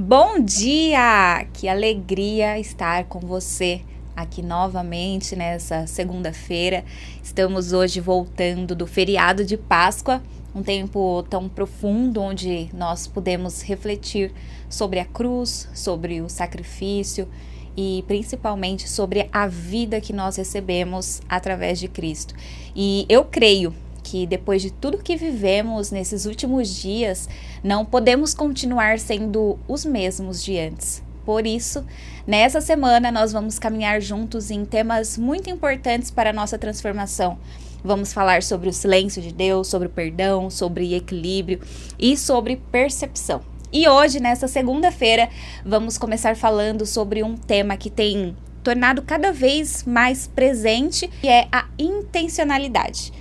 Bom dia! Que alegria estar com você aqui novamente nessa segunda-feira. Estamos hoje voltando do feriado de Páscoa, um tempo tão profundo onde nós podemos refletir sobre a cruz, sobre o sacrifício e principalmente sobre a vida que nós recebemos através de Cristo. E eu creio que depois de tudo que vivemos nesses últimos dias, não podemos continuar sendo os mesmos de antes. Por isso, nessa semana nós vamos caminhar juntos em temas muito importantes para a nossa transformação. Vamos falar sobre o silêncio de Deus, sobre o perdão, sobre equilíbrio e sobre percepção. E hoje, nessa segunda-feira, vamos começar falando sobre um tema que tem tornado cada vez mais presente, que é a intencionalidade.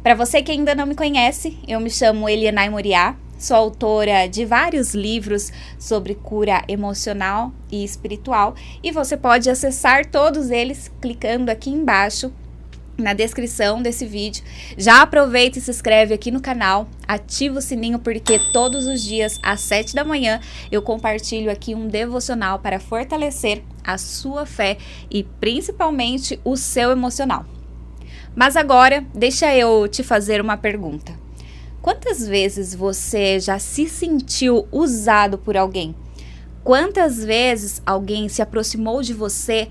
Para você que ainda não me conhece, eu me chamo Elianai Moriá, sou autora de vários livros sobre cura emocional e espiritual e você pode acessar todos eles clicando aqui embaixo na descrição desse vídeo. Já aproveita e se inscreve aqui no canal, ativa o sininho porque todos os dias às 7 da manhã eu compartilho aqui um devocional para fortalecer a sua fé e principalmente o seu emocional. Mas agora, deixa eu te fazer uma pergunta. Quantas vezes você já se sentiu usado por alguém? Quantas vezes alguém se aproximou de você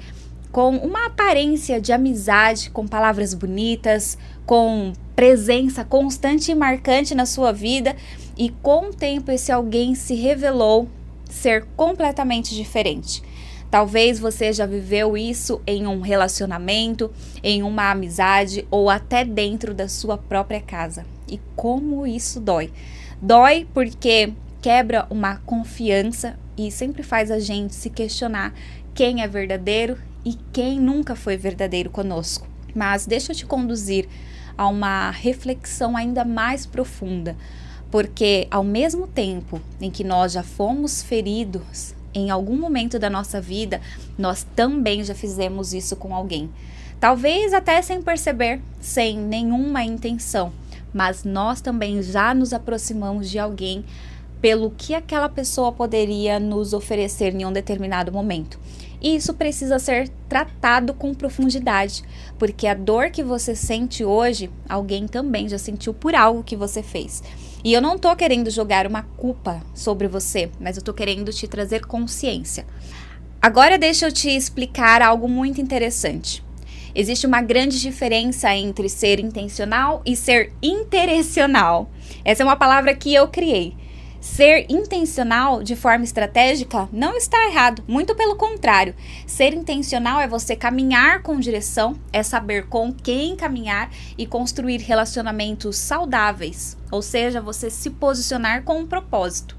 com uma aparência de amizade, com palavras bonitas, com presença constante e marcante na sua vida, e com o tempo esse alguém se revelou ser completamente diferente? Talvez você já viveu isso em um relacionamento, em uma amizade ou até dentro da sua própria casa. E como isso dói? Dói porque quebra uma confiança e sempre faz a gente se questionar quem é verdadeiro e quem nunca foi verdadeiro conosco. Mas deixa eu te conduzir a uma reflexão ainda mais profunda, porque ao mesmo tempo em que nós já fomos feridos, em algum momento da nossa vida, nós também já fizemos isso com alguém. Talvez até sem perceber, sem nenhuma intenção, mas nós também já nos aproximamos de alguém pelo que aquela pessoa poderia nos oferecer em um determinado momento. E isso precisa ser tratado com profundidade, porque a dor que você sente hoje, alguém também já sentiu por algo que você fez. E eu não tô querendo jogar uma culpa sobre você, mas eu tô querendo te trazer consciência. Agora deixa eu te explicar algo muito interessante. Existe uma grande diferença entre ser intencional e ser intencional. Essa é uma palavra que eu criei. Ser intencional de forma estratégica não está errado, muito pelo contrário. Ser intencional é você caminhar com direção, é saber com quem caminhar e construir relacionamentos saudáveis, ou seja, você se posicionar com um propósito.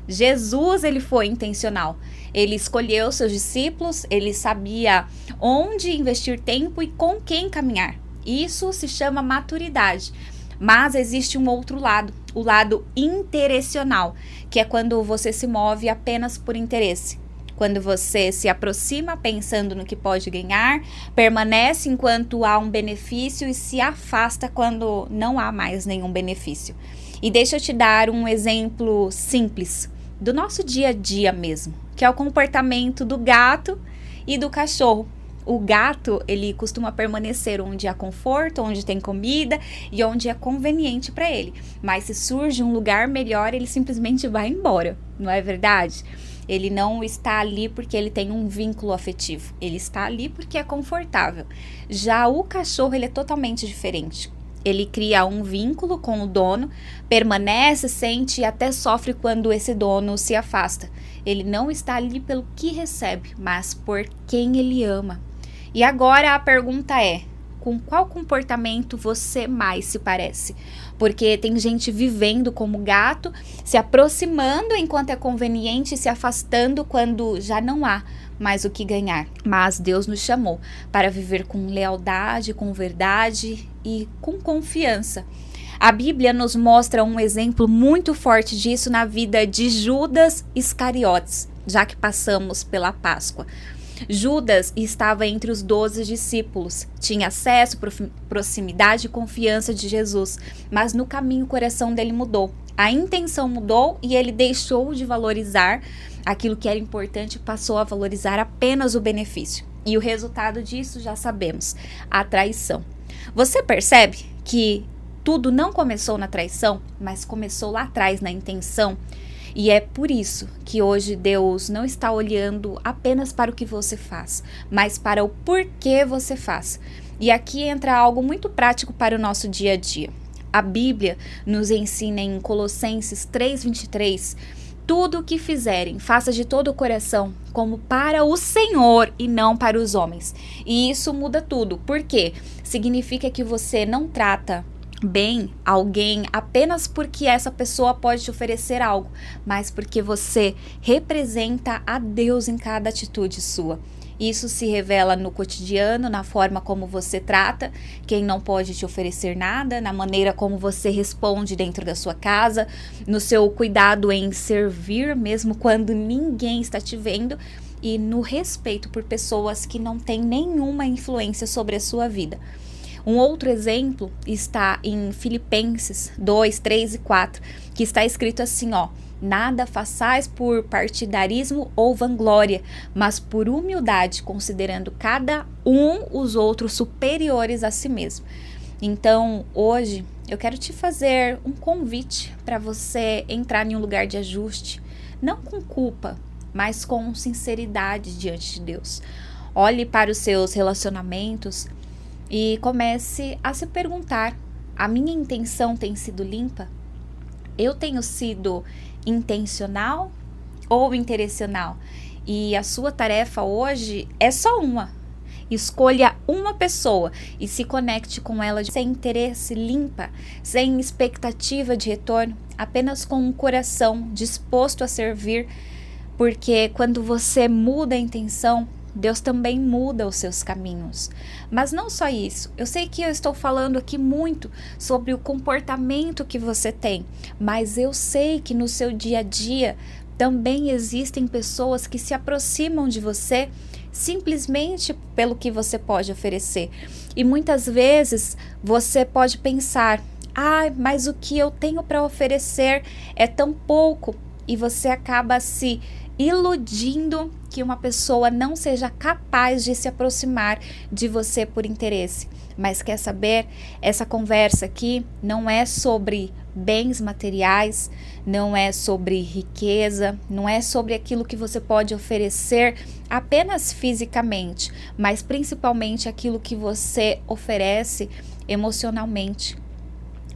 Jesus, ele foi intencional. Ele escolheu seus discípulos, ele sabia onde investir tempo e com quem caminhar. Isso se chama maturidade. Mas existe um outro lado, o lado intencional, que é quando você se move apenas por interesse. Quando você se aproxima pensando no que pode ganhar, permanece enquanto há um benefício e se afasta quando não há mais nenhum benefício. E deixa eu te dar um exemplo simples, do nosso dia a dia mesmo, que é o comportamento do gato e do cachorro. O gato, ele costuma permanecer onde há conforto, onde tem comida e onde é conveniente para ele. Mas se surge um lugar melhor, ele simplesmente vai embora, não é verdade? Ele não está ali porque ele tem um vínculo afetivo. Ele está ali porque é confortável. Já o cachorro, ele é totalmente diferente. Ele cria um vínculo com o dono, permanece, sente e até sofre quando esse dono se afasta. Ele não está ali pelo que recebe, mas por quem ele ama. E agora a pergunta é, com qual comportamento você mais se parece? Porque tem gente vivendo como gato, se aproximando enquanto é conveniente e se afastando quando já não há mais o que ganhar. Mas Deus nos chamou para viver com lealdade, com verdade e com confiança. A Bíblia nos mostra um exemplo muito forte disso na vida de Judas Iscariotes, já que passamos pela Páscoa. Judas estava entre os 12 discípulos, tinha acesso, proximidade e confiança de Jesus, mas no caminho o coração dele mudou. A intenção mudou e ele deixou de valorizar aquilo que era importante passou a valorizar apenas o benefício. E o resultado disso já sabemos, a traição. Você percebe que tudo não começou na traição, mas começou lá atrás na intenção? E é por isso que hoje Deus não está olhando apenas para o que você faz, mas para o porquê você faz. E aqui entra algo muito prático para o nosso dia a dia. A Bíblia nos ensina em Colossenses 3:23, tudo o que fizerem, faça de todo o coração, como para o Senhor e não para os homens. E isso muda tudo. Por quê? Significa que você não trata bem alguém apenas porque essa pessoa pode te oferecer algo, mas porque você representa a Deus em cada atitude sua. Isso se revela no cotidiano, na forma como você trata quem não pode te oferecer nada, na maneira como você responde dentro da sua casa, no seu cuidado em servir mesmo quando ninguém está te vendo e no respeito por pessoas que não têm nenhuma influência sobre a sua vida. Um outro exemplo está em Filipenses 2, 3 e 4, que está escrito assim, nada façais por partidarismo ou vanglória, mas por humildade, considerando cada um os outros superiores a si mesmo. Então, hoje, eu quero te fazer um convite para você entrar em um lugar de ajuste, não com culpa, mas com sinceridade diante de Deus. Olhe para os seus relacionamentos e comece a se perguntar, a minha intenção tem sido limpa? Eu tenho sido intencional ou intencional? E a sua tarefa hoje é só uma. Escolha uma pessoa e se conecte com ela sem interesse, limpa, sem expectativa de retorno, apenas com um coração disposto a servir, porque quando você muda a intenção, Deus também muda os seus caminhos. Mas não só isso, eu sei que eu estou falando aqui muito sobre o comportamento que você tem, mas eu sei que no seu dia a dia também existem pessoas que se aproximam de você simplesmente pelo que você pode oferecer. E muitas vezes você pode pensar, mas o que eu tenho para oferecer é tão pouco, e você acaba se iludindo que uma pessoa não seja capaz de se aproximar de você por interesse. Mas quer saber? Essa conversa aqui não é sobre bens materiais, não é sobre riqueza, não é sobre aquilo que você pode oferecer apenas fisicamente, mas principalmente aquilo que você oferece emocionalmente.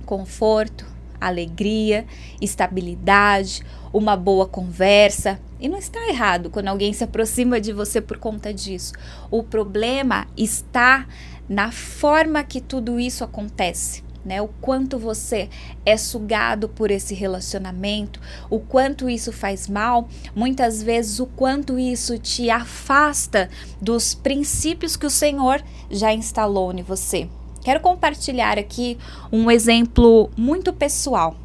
Conforto, alegria, estabilidade, uma boa conversa. E não está errado quando alguém se aproxima de você por conta disso. O problema está na forma que tudo isso acontece, né? O quanto você é sugado por esse relacionamento, o quanto isso faz mal, muitas vezes o quanto isso te afasta dos princípios que o Senhor já instalou em você. Quero compartilhar aqui um exemplo muito pessoal.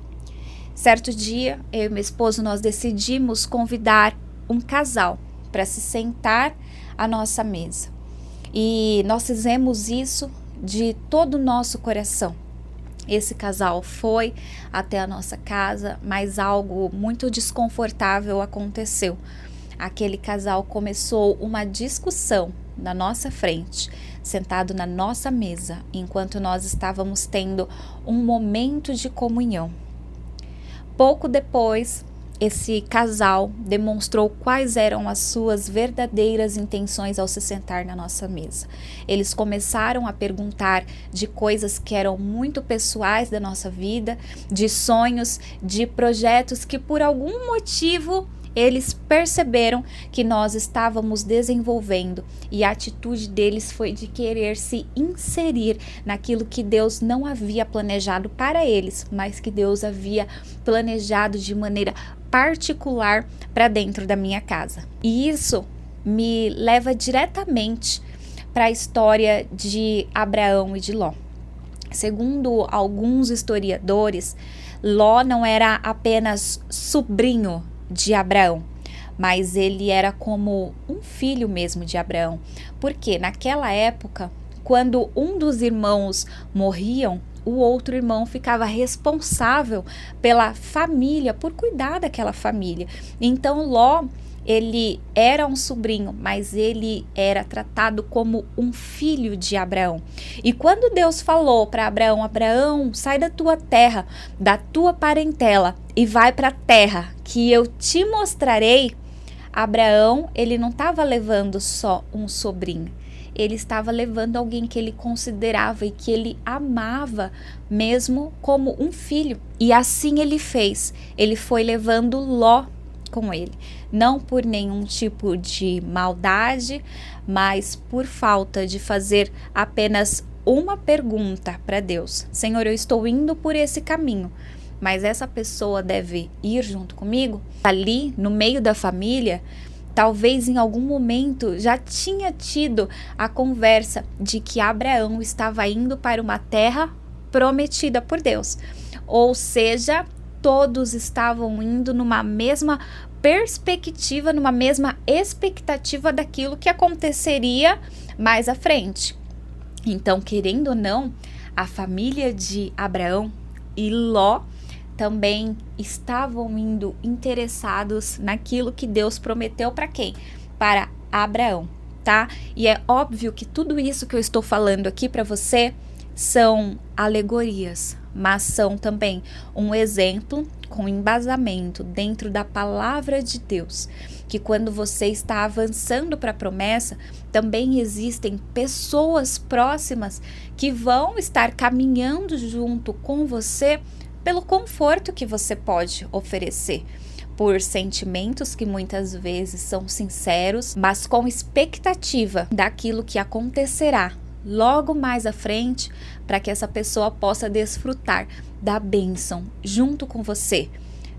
Certo dia, eu e meu esposo, nós decidimos convidar um casal para se sentar à nossa mesa. E nós fizemos isso de todo o nosso coração. Esse casal foi até a nossa casa, mas algo muito desconfortável aconteceu. Aquele casal começou uma discussão na nossa frente, sentado na nossa mesa, enquanto nós estávamos tendo um momento de comunhão. Pouco depois, esse casal demonstrou quais eram as suas verdadeiras intenções ao se sentar na nossa mesa. Eles começaram a perguntar de coisas que eram muito pessoais da nossa vida, de sonhos, de projetos que por algum motivo eles perceberam que nós estávamos desenvolvendo, e a atitude deles foi de querer se inserir naquilo que Deus não havia planejado para eles, mas que Deus havia planejado de maneira particular para dentro da minha casa. E isso me leva diretamente para a história de Abraão e de Ló. Segundo alguns historiadores, Ló não era apenas sobrinho de Abraão, mas ele era como um filho mesmo de Abraão, porque naquela época, quando um dos irmãos morriam, o outro irmão ficava responsável pela família, por cuidar daquela família. Então Ló ele era um sobrinho, mas ele era tratado como um filho de Abraão. E quando Deus falou para Abraão: Abraão, sai da tua terra, da tua parentela e vai para a terra que eu te mostrarei, Abraão, ele não estava levando só um sobrinho. Ele estava levando alguém que ele considerava e que ele amava mesmo como um filho. E assim ele fez. Ele foi levando Ló com ele. Não por nenhum tipo de maldade, mas por falta de fazer apenas uma pergunta para Deus. Senhor, eu estou indo por esse caminho, mas essa pessoa deve ir junto comigo? Ali, no meio da família, talvez em algum momento já tinha tido a conversa de que Abraão estava indo para uma terra prometida por Deus. Ou seja, todos estavam indo numa mesma perspectiva, numa mesma expectativa daquilo que aconteceria mais à frente. Então, querendo ou não, a família de Abraão e Ló também estavam indo interessados naquilo que Deus prometeu para quem? Para Abraão, tá? E é óbvio que tudo isso que eu estou falando aqui para você são alegorias, mas são também um exemplo com embasamento dentro da palavra de Deus, que quando você está avançando para a promessa, também existem pessoas próximas que vão estar caminhando junto com você pelo conforto que você pode oferecer, por sentimentos que muitas vezes são sinceros, mas com expectativa daquilo que acontecerá logo mais à frente, para que essa pessoa possa desfrutar da bênção junto com você.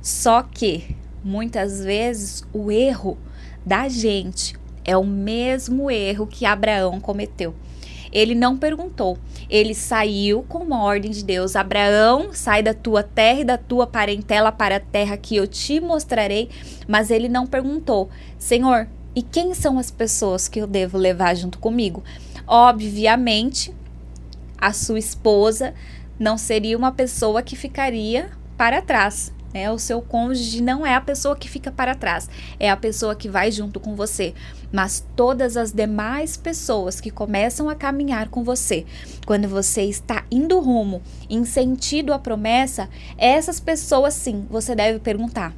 Só que muitas vezes o erro da gente é o mesmo erro que Abraão cometeu. Ele não perguntou, ele saiu com uma ordem de Deus: Abraão, sai da tua terra e da tua parentela para a terra que eu te mostrarei. Mas ele não perguntou: Senhor, e quem são as pessoas que eu devo levar junto comigo? Obviamente, a sua esposa não seria uma pessoa que ficaria para trás. O seu cônjuge não é a pessoa que fica para trás, é a pessoa que vai junto com você. Mas todas as demais pessoas que começam a caminhar com você, quando você está indo rumo, em sentido à promessa, essas pessoas sim, você deve perguntar: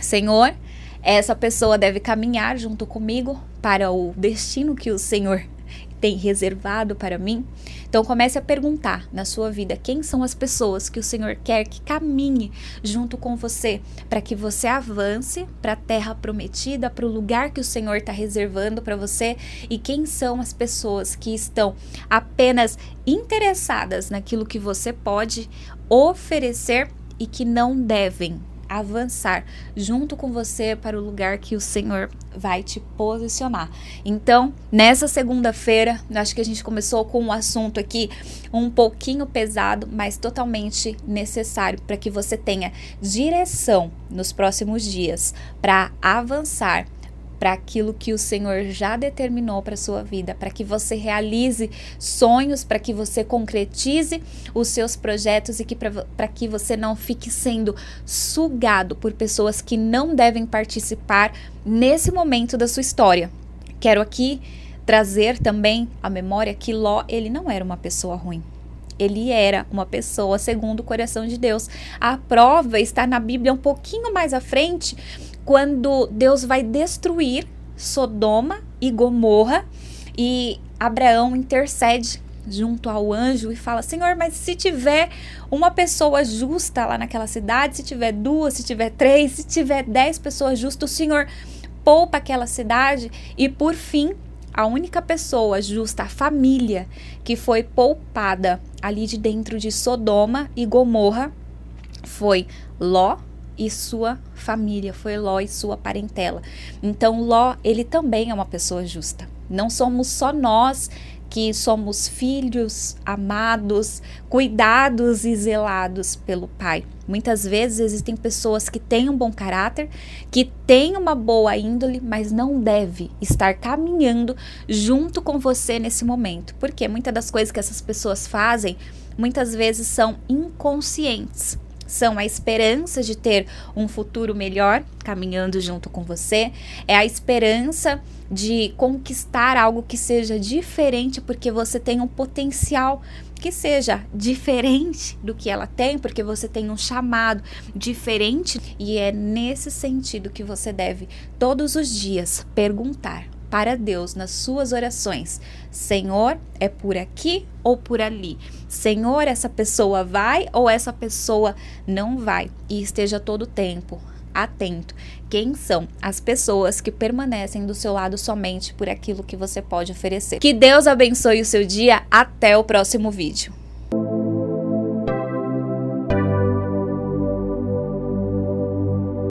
Senhor, essa pessoa deve caminhar junto comigo para o destino que o Senhor tem reservado para mim? Então comece a perguntar na sua vida quem são as pessoas que o Senhor quer que caminhe junto com você, para que você avance para a terra prometida, para o lugar que o Senhor está reservando para você, e quem são as pessoas que estão apenas interessadas naquilo que você pode oferecer e que não devem avançar junto com você para o lugar que o Senhor vai te posicionar. Então, nessa segunda-feira, acho que a gente começou com um assunto aqui um pouquinho pesado, mas totalmente necessário para que você tenha direção nos próximos dias para avançar para aquilo que o Senhor já determinou para a sua vida, para que você realize sonhos, para que você concretize os seus projetos e que para que você não fique sendo sugado por pessoas que não devem participar nesse momento da sua história. Quero aqui trazer também à memória que Ló, ele não era uma pessoa ruim. Ele era uma pessoa segundo o coração de Deus. A prova está na Bíblia um pouquinho mais à frente, quando Deus vai destruir Sodoma e Gomorra, e Abraão intercede junto ao anjo e fala: Senhor, mas se tiver uma pessoa justa lá naquela cidade, se tiver 2, se tiver 3, se tiver 10 pessoas justas, o Senhor poupa aquela cidade. E por fim, a única pessoa justa, a família que foi poupada ali de dentro de Sodoma e Gomorra, foi Ló e sua família, foi Ló e sua parentela. Então Ló, ele também é uma pessoa justa. Não somos só nós que somos filhos amados, cuidados e zelados pelo Pai. Muitas vezes existem pessoas que têm um bom caráter, que têm uma boa índole, mas não deve estar caminhando junto com você nesse momento. Porque muitas das coisas que essas pessoas fazem, muitas vezes são inconscientes. são a esperança de ter um futuro melhor caminhando junto com você, é a esperança de conquistar algo que seja diferente, porque você tem um potencial que seja diferente do que ela tem, porque você tem um chamado diferente, e é nesse sentido que você deve todos os dias perguntar para Deus nas suas orações: Senhor, é por aqui ou por ali? Senhor, essa pessoa vai ou essa pessoa não vai? E esteja todo o tempo atento. Quem são as pessoas que permanecem do seu lado somente por aquilo que você pode oferecer? Que Deus abençoe o seu dia. Até o próximo vídeo.